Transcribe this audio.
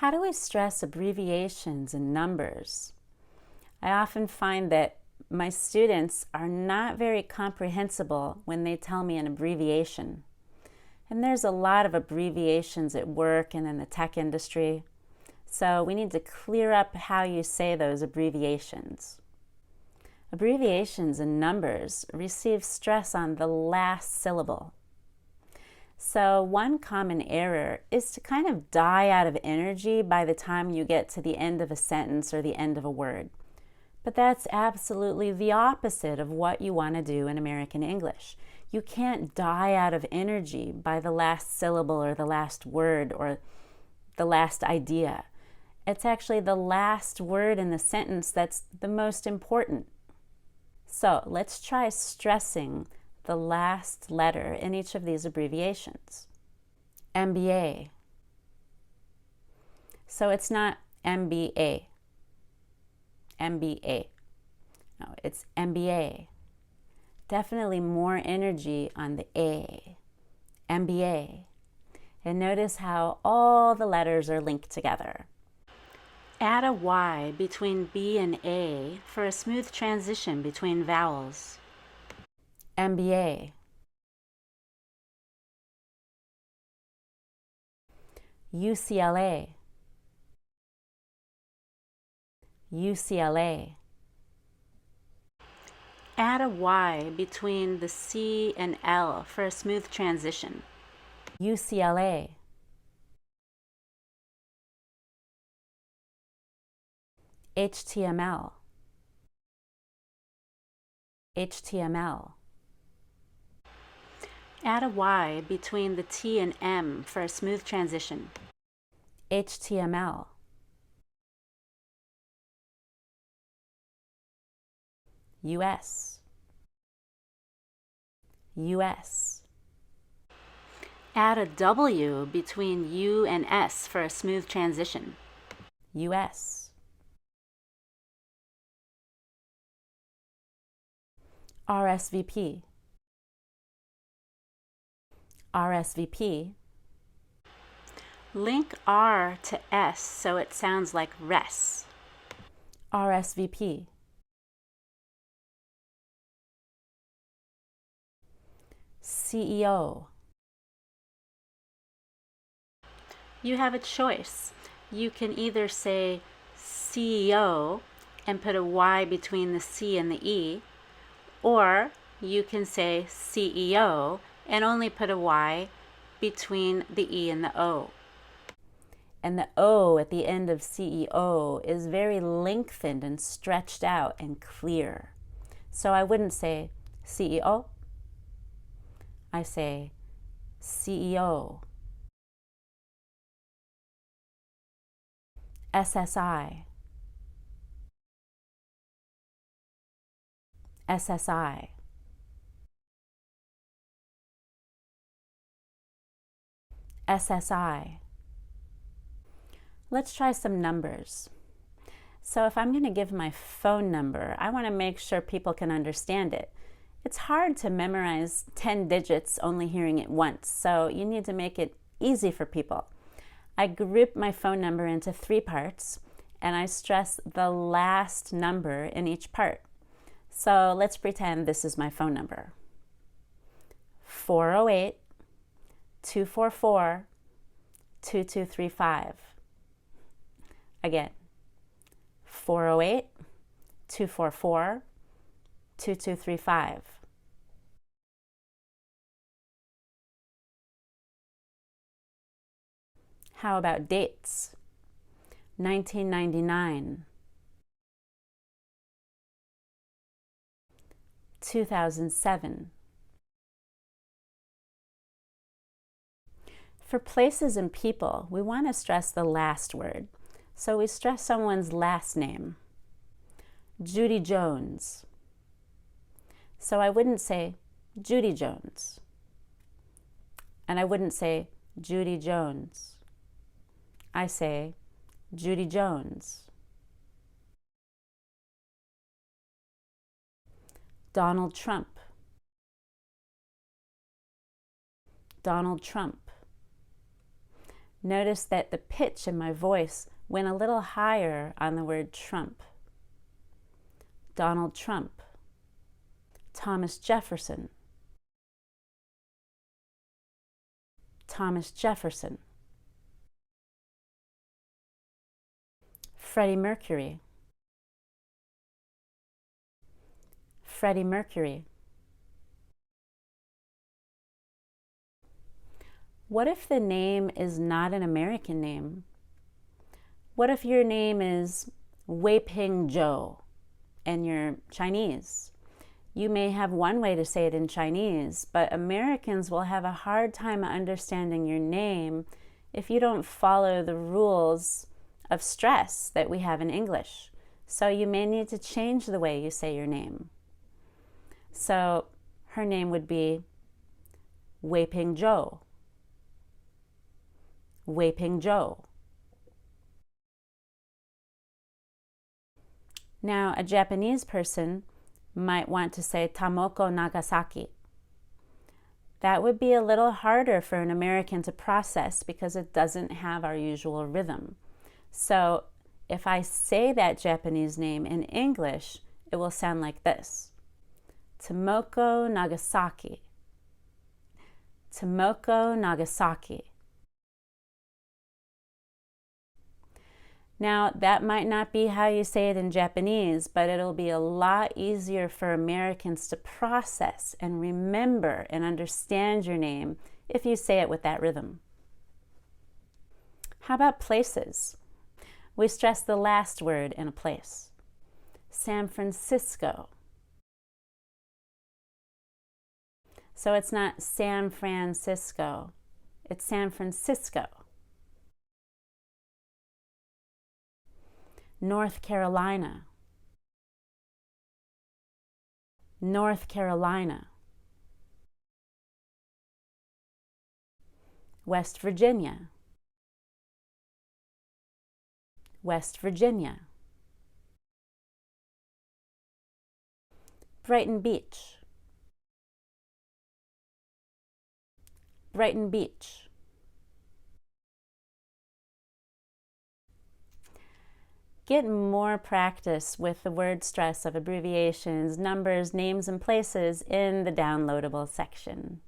How do we stress abbreviations and numbers? I often find that my students are not very comprehensible when they tell me an abbreviation. And there's a lot of abbreviations at work and in the tech industry. So we need to clear up how you say those abbreviations. Abbreviations and numbers receive stress on the last syllable. So one common error is to kind of die out of energy by the time you get to the end of a sentence or the end of a word. But that's absolutely the opposite of what you want to do in American English. You can't die out of energy by the last syllable or the last word or the last idea. It's actually the last word in the sentence that's the most important. So let's try stressing the last letter in each of these abbreviations. MBA. So it's not MBA. MBA. No, it's MBA. Definitely more energy on the A. MBA. And notice how all the letters are linked together. Add a Y between B and A for a smooth transition between vowels. MBA. UCLA. UCLA. Add a Y between the C and L for a smooth transition. UCLA. HTML. HTML. Add a Y between the T and M for a smooth transition. HTML. US. US. Add a W between U and S for a smooth transition. US. RSVP. RSVP. Link R to S so it sounds like res. RSVP. CEO. You have a choice. You can either say CEO and put a Y between the C and the E, or you can say CEO and only put a Y between the E and the O. And the O at the end of CEO is very lengthened and stretched out and clear. So I wouldn't say CEO. I say CEO. SSI. SSI. SSI. Let's try some numbers. So if I'm going to give my phone number, I want to make sure people can understand it. It's hard to memorize 10 digits only hearing it once, so you need to make it easy for people. I group my phone number into 3 parts, and I stress the last number in each part. So let's pretend this is my phone number. 408-244-2235. Again, 408-244-2235. How about dates? 1999, 2007. For places and people, we want to stress the last word. So we stress someone's last name. Judy Jones. So I wouldn't say Judy Jones. And I wouldn't say Judy Jones. I say Judy Jones. Donald Trump. Donald Trump. Notice that the pitch in my voice went a little higher on the word Trump. Donald Trump. Thomas Jefferson. Thomas Jefferson. Freddie Mercury. Freddie Mercury. What if the name is not an American name? What if your name is Wei Ping Zhou and you're Chinese? You may have one way to say it in Chinese, but Americans will have a hard time understanding your name if you don't follow the rules of stress that we have in English. So you may need to change the way you say your name. So her name would be Wei Ping Zhou. Wei Ping Zhou. Now, a Japanese person might want to say Tamoko Nagasaki. That would be a little harder for an American to process because it doesn't have our usual rhythm. So if I say that Japanese name in English, it will sound like this. Tomoko Nagasaki. Tomoko Nagasaki. Now, that might not be how you say it in Japanese, but it'll be a lot easier for Americans to process and remember and understand your name if you say it with that rhythm. How about places? We stress the last word in a place. San Francisco. So it's not San Francisco, it's San Francisco. North Carolina. North Carolina. West Virginia. West Virginia. Brighton Beach. Brighton Beach. Get more practice with the word stress of abbreviations, numbers, names, and places in the downloadable section.